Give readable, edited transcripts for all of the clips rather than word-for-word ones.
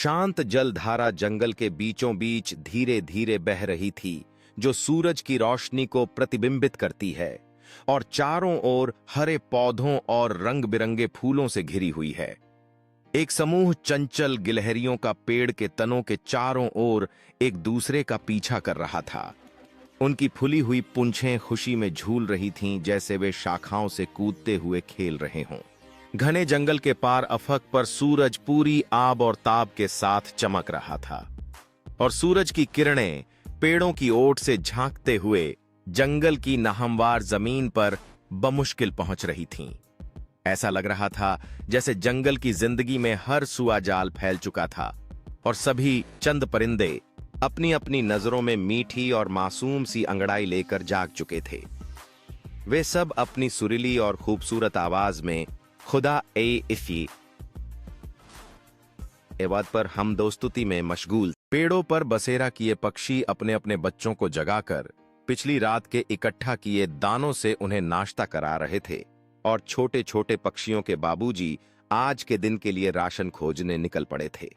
शांत जलधारा जंगल के बीचों बीच धीरे धीरे बह रही थी, जो सूरज की रोशनी को प्रतिबिंबित करती है और चारों ओर हरे पौधों और रंग बिरंगे फूलों से घिरी हुई है। एक समूह चंचल गिलहरियों का पेड़ के तनों के चारों ओर एक दूसरे का पीछा कर रहा था। उनकी फुली हुई पूंछें खुशी में झूल रही थीं, जैसे वे शाखाओं से कूदते हुए खेल रहे हों। घने जंगल के पार अफक पर सूरज पूरी आब और ताब के साथ चमक रहा था और सूरज की किरणें पेड़ों की ओट से झांकते हुए जंगल की नाहमवार जमीन पर बमुश्किल पहुंच रही थीं। ऐसा लग रहा था जैसे जंगल की जिंदगी में हर सुआ जाल फैल चुका था और सभी चंद परिंदे अपनी अपनी नजरों में मीठी और मासूम सी अंगड़ाई लेकर जाग चुके थे। वे सब अपनी सुरीली और खूबसूरत आवाज में खुदा ए इफ़ी एवाद पर हम दोस्तुती में मशगूल। पेड़ों पर बसेरा किए पक्षी अपने अपने बच्चों को जगाकर पिछली रात के इकट्ठा किए दानों से उन्हें नाश्ता करा रहे थे और छोटे छोटे पक्षियों के बाबूजी आज के दिन के लिए राशन खोजने निकल पड़े थे।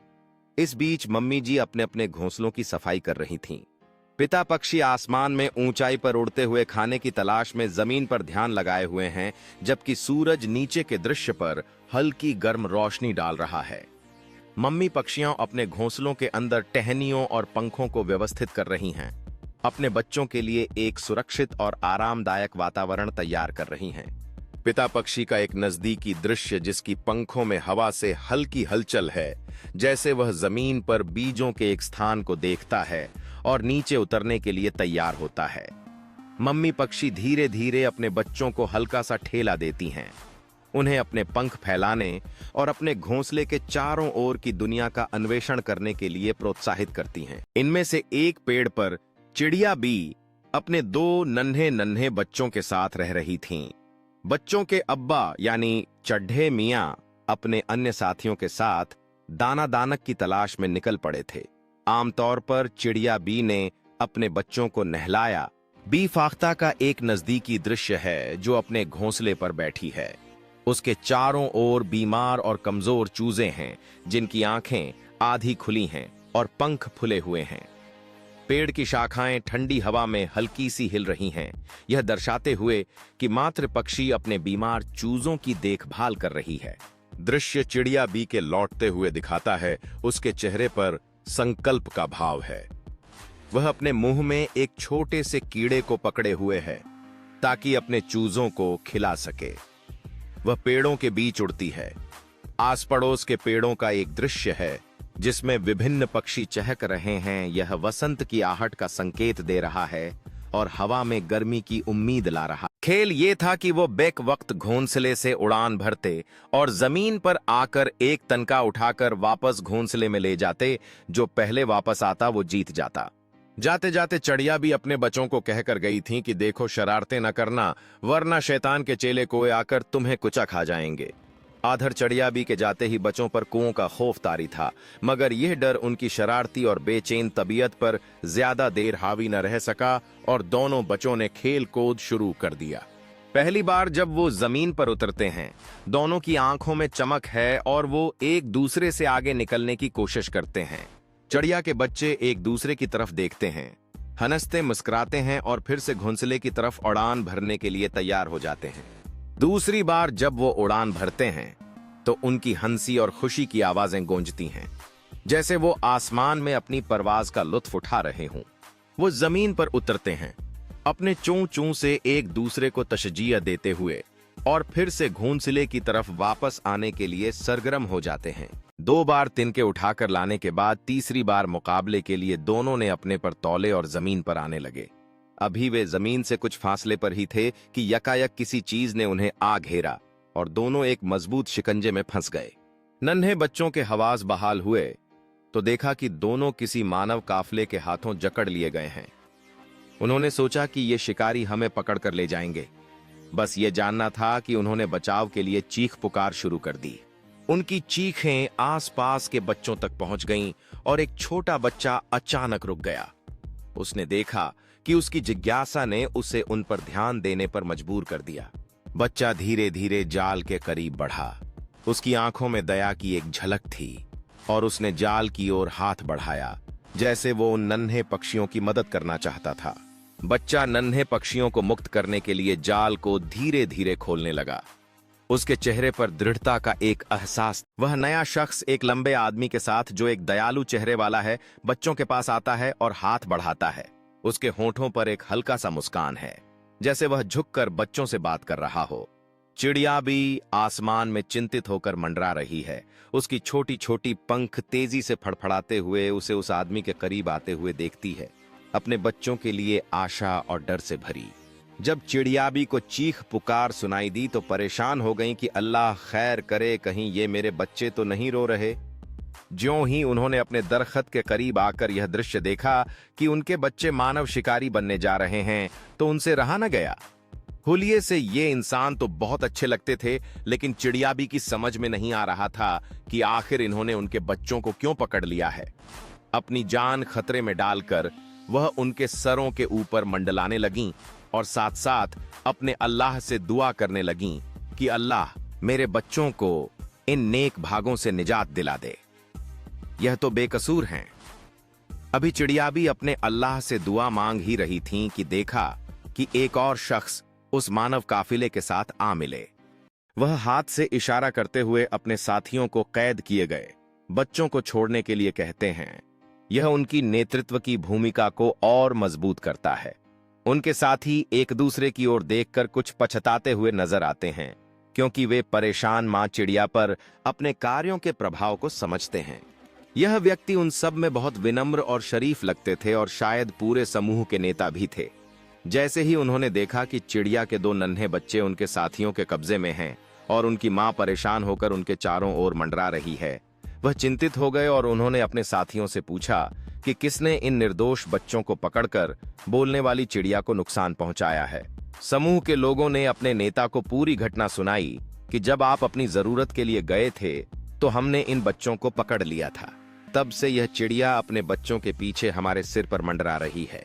इस बीच मम्मी जी अपने अपने घोंसलों की सफाई कर रही थीं। पिता पक्षी आसमान में ऊंचाई पर उड़ते हुए खाने की तलाश में जमीन पर ध्यान लगाए हुए हैं, जबकि सूरज नीचे के दृश्य पर हल्की गर्म रोशनी डाल रहा है। मम्मी पक्षियां अपने घोंसलों के अंदर टहनियों और पंखों को व्यवस्थित कर रही हैं, अपने बच्चों के लिए एक सुरक्षित और आरामदायक वातावरण तैयार कर रही हैं। पिता पक्षी का एक नजदीकी दृश्य, जिसकी पंखों में हवा से हल्की हलचल है, जैसे वह जमीन पर बीजों के एक स्थान को देखता है और नीचे उतरने के लिए तैयार होता है। मम्मी पक्षी धीरे धीरे अपने बच्चों को हल्का सा ठेला देती हैं, उन्हें अपने पंख फैलाने और अपने घोंसले के चारों ओर की दुनिया का अन्वेषण करने के लिए प्रोत्साहित करती हैं। इनमें से एक पेड़ पर चिड़िया बी अपने दो नन्हे नन्हे बच्चों के साथ रह रही थीं। बच्चों के अब्बा यानी चड्ढे मियां अपने अन्य साथियों के साथ दाना दानक की तलाश में निकल पड़े थे। आमतौर पर चिड़िया बी ने अपने बच्चों को नहलाया। बी फाख्ता का एक नजदीकी दृश्य है, जो अपने घोंसले पर बैठी है। उसके चारों ओर बीमार और कमजोर चूजे हैं, जिनकी आंखें आधी खुली हैं और पंख फुले हुए हैं। पेड़ की शाखाएं ठंडी हवा में हल्की सी हिल रही हैं, यह दर्शाते हुए कि मातृ पक्षी अपने बीमार चूजों की देखभाल कर रही है। दृश्य चिड़िया बी के लौटते हुए दिखाता है। उसके चेहरे पर संकल्प का भाव है। वह अपने मुंह में एक छोटे से कीड़े को पकड़े हुए है, ताकि अपने चूजों को खिला सके। वह पेड़ों के बीच उड़ती है। आस पड़ोस के पेड़ों का एक दृश्य है, जिसमें विभिन्न पक्षी चहक रहे हैं। यह वसंत की आहट का संकेत दे रहा है और हवा में गर्मी की उम्मीद ला रहा। खेल ये था कि वो बेक वक्त घोंसले से उड़ान भरते और जमीन पर आकर एक तनका उठाकर वापस घोंसले में ले जाते। जो पहले वापस आता वो जीत जाता। जाते जाते चिड़िया भी अपने बच्चों को कहकर गई थी कि देखो, शरारतें न करना, वरना शैतान के चेले कोए आकर तुम्हें कुचा खा जाएंगे। आधर चिड़िया बी के जाते ही बच्चों पर कुओं का खौफ तारी था, मगर यह डर उनकी शरारती और बेचैन तबीयत पर ज्यादा देर हावी न रह सका और दोनों बच्चों ने खेल कूद शुरू कर दिया। पहली बार जब वो जमीन पर उतरते हैं, दोनों की आंखों में चमक है और वो एक दूसरे से आगे निकलने की कोशिश करते हैं। चिड़िया के बच्चे एक दूसरे की तरफ देखते हैं, हंसते मुस्कुराते हैं और फिर से घोंसले की तरफ उड़ान भरने के लिए तैयार हो जाते हैं। दूसरी बार जब वो उड़ान भरते हैं, तो उनकी हंसी और खुशी की आवाजें गूंजती हैं, जैसे वो आसमान में अपनी परवाज का लुत्फ उठा रहे हों। वो जमीन पर उतरते हैं, अपने चों चों से एक दूसरे को तशजीह देते हुए और फिर से घोंसले की तरफ वापस आने के लिए सरगर्म हो जाते हैं। 2 बार तिनके उठाकर लाने के बाद तीसरी बार मुकाबले के लिए दोनों ने अपने पर तौले और जमीन पर आने लगे। अभी वे जमीन से कुछ फासले पर ही थे कि यकायक किसी चीज ने उन्हें आ घेरा और दोनों एक मजबूत शिकंजे में फंस गए। नन्हे बच्चों के हवास बहाल हुए तो देखा कि दोनों किसी मानव काफले के हाथों जकड़ लिए गए हैं। उन्होंने सोचा कि ये शिकारी हमें पकड़ कर ले जाएंगे। बस ये जानना था कि उन्होंने बचाव के लिए चीख पुकार शुरू कर दी। उनकी चीखें आसपास के बच्चों तक पहुंच गईं और एक छोटा बच्चा अचानक रुक गया। उसने देखा कि उसकी जिज्ञासा ने उसे उन पर ध्यान देने पर मजबूर कर दिया। बच्चा धीरे धीरे जाल के करीब बढ़ा। उसकी आंखों में दया की एक झलक थी। और उसने जाल की ओर हाथ बढ़ाया, जैसे वो उन नन्हे पक्षियों की मदद करना चाहता था। बच्चा नन्हे पक्षियों को मुक्त करने के लिए जाल को धीरे धीरे खोलने लगा। उसके चेहरे पर दृढ़ता का एक एहसास। वह नया शख्स एक लंबे आदमी के साथ, जो एक दयालु चेहरे वाला है, बच्चों के पास आता है और हाथ बढ़ाता है। उसके होठों पर एक हल्का सा मुस्कान है, जैसे वह झुककर बच्चों से बात कर रहा हो। चिड़िया भी आसमान में चिंतित होकर मंडरा रही है। उसकी छोटी छोटी पंख तेजी से फड़फड़ाते हुए उसे उस आदमी के करीब आते हुए देखती है, अपने बच्चों के लिए आशा और डर से भरी। जब चिड़ियाबी को चीख पुकार सुनाई दी तो परेशान हो गईं कि अल्लाह खैर करे, कहीं ये मेरे बच्चे तो नहीं रो रहे। ज्यों ही उन्होंने अपने दरख्त के करीब आकर यह दृश्य देखा कि उनके बच्चे मानव शिकारी बनने जा रहे हैं, तो उनसे रहा न गया। हुलिये से ये इंसान तो बहुत अच्छे लगते थे, लेकिन चिड़ियाबी की समझ में नहीं आ रहा था कि आखिर इन्होंने उनके बच्चों को क्यों पकड़ लिया है। अपनी जान खतरे में डालकर वह उनके सरों के ऊपर मंडलाने लगीं और साथ साथ अपने अल्लाह से दुआ करने लगीं कि अल्लाह मेरे बच्चों को इन नेक भागों से निजात दिला दे, यह तो बेकसूर हैं। अभी चिड़ियाबी अपने अल्लाह से दुआ मांग ही रही थीं कि देखा कि एक और शख्स उस मानव काफिले के साथ आ मिले। वह हाथ से इशारा करते हुए अपने साथियों को कैद किए गए बच्चों को छोड़ने के लिए कहते हैं। यह उनकी नेतृत्व की भूमिका को और मजबूत करता है। उनके साथी एक दूसरे की ओर देखकर कुछ पछताते हुए नजर आते हैं, क्योंकि वे परेशान मां चिड़िया पर अपने कार्यों के प्रभाव को समझते हैं। यह व्यक्ति उन सब में बहुत विनम्र और शरीफ लगते थे और शायद पूरे समूह के नेता भी थे। जैसे ही उन्होंने देखा कि चिड़िया के 2 नन्हे बच्चे उनके साथियों के कब्जे में हैं और उनकी मां परेशान होकर उनके चारों ओर मंडरा रही है, वह चिंतित हो गए और उन्होंने अपने साथियों से पूछा कि किसने इन निर्दोष बच्चों को पकड़कर बोलने वाली चिड़िया को नुकसान पहुंचाया है। समूह के लोगों ने अपने नेता को पूरी घटना सुनाई कि जब आप अपनी जरूरत के लिए गए थे तो हमने इन बच्चों को पकड़ लिया था। तब से यह चिड़िया अपने बच्चों के पीछे हमारे सिर पर मंडरा रही है।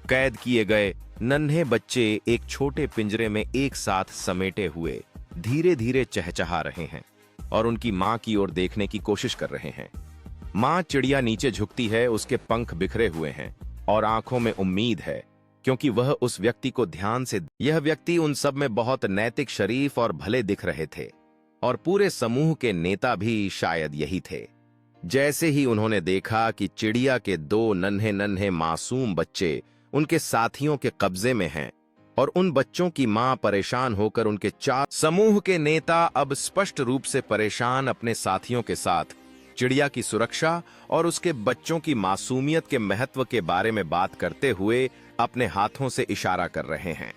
कैद किए गए नन्हे बच्चे एक छोटे पिंजरे में एक साथ समेटे हुए धीरे धीरे चहचहा रहे हैं और उनकी मां की ओर देखने की कोशिश कर रहे हैं। मां चिड़िया नीचे झुकती है, उसके पंख बिखरे हुए हैं और आंखों में उम्मीद है, क्योंकि वह उस व्यक्ति को ध्यान से। यह व्यक्ति उन सब में बहुत नैतिक, शरीफ और भले दिख रहे थे और पूरे समूह के नेता भी शायद यही थे। जैसे ही उन्होंने देखा कि चिड़िया के 2 नन्हे नन्हे मासूम बच्चे उनके साथियों के कब्जे में हैं और उन बच्चों की मां परेशान होकर उनके समूह के नेता अब स्पष्ट रूप से परेशान अपने साथियों के साथ चिड़िया की सुरक्षा और उसके बच्चों की मासूमियत के महत्व के बारे में बात करते हुए अपने हाथों से इशारा कर रहे हैं।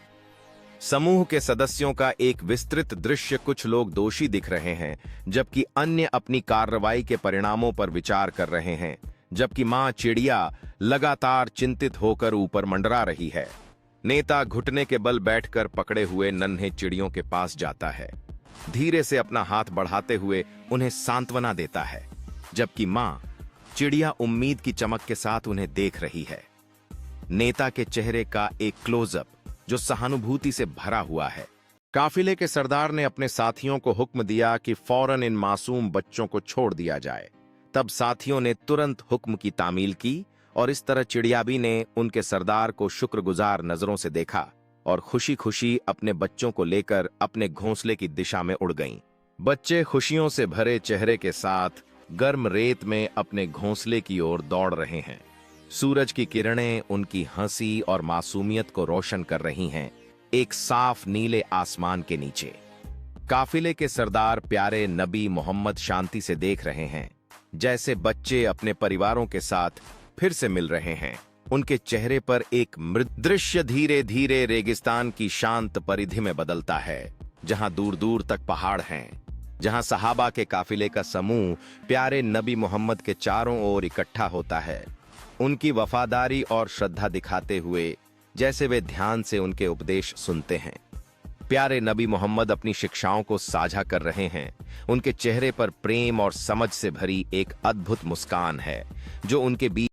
समूह के सदस्यों का एक विस्तृत दृश्य। कुछ लोग दोषी दिख रहे हैं, जबकि अन्य अपनी कार्रवाई के परिणामों पर विचार कर रहे हैं, जबकि मां चिड़िया लगातार चिंतित होकर ऊपर मंडरा रही है। नेता घुटने के बल बैठकर पकड़े हुए नन्हे चिड़ियों के पास जाता है, धीरे से अपना हाथ बढ़ाते हुए उन्हें सांत्वना देता है, जबकि मां चिड़िया उम्मीद की चमक के साथ उन्हें देख रही है। नेता के चेहरे का एक क्लोजअप जो सहानुभूति से भरा हुआ है। काफिले के सरदार ने अपने साथियों को हुक्म दिया कि फौरन इन मासूम बच्चों को छोड़ दिया जाए। तब साथियों ने तुरंत हुक्म की तामील की और इस तरह चिड़ियाबी ने उनके सरदार को शुक्रगुजार नजरों से देखा और खुशी खुशी अपने बच्चों को लेकर अपने घोंसले की दिशा में उड़ गईं। बच्चे खुशियों से भरे चेहरे के साथ गर्म रेत में अपने घोंसले की ओर दौड़ रहे हैं। सूरज की किरणें उनकी हंसी और मासूमियत को रोशन कर रही हैं, एक साफ नीले आसमान के नीचे। काफिले के सरदार प्यारे नबी मोहम्मद शांति से देख रहे हैं, जैसे बच्चे अपने परिवारों के साथ फिर से मिल रहे हैं। उनके चेहरे पर एक मृत दृश्य धीरे धीरे रेगिस्तान की शांत परिधि में बदलता है, जहां दूर दूर तक पहाड़ हैं, जहां सहाबा के काफिले का समूह प्यारे नबी मोहम्मद के चारों ओर इकट्ठा होता है, उनकी वफादारी और श्रद्धा दिखाते हुए, जैसे वे ध्यान से उनके उपदेश सुनते हैं। प्यारे नबी मोहम्मद अपनी शिक्षाओं को साझा कर रहे हैं। उनके चेहरे पर प्रेम और समझ से भरी एक अद्भुत मुस्कान है, जो उनके बीच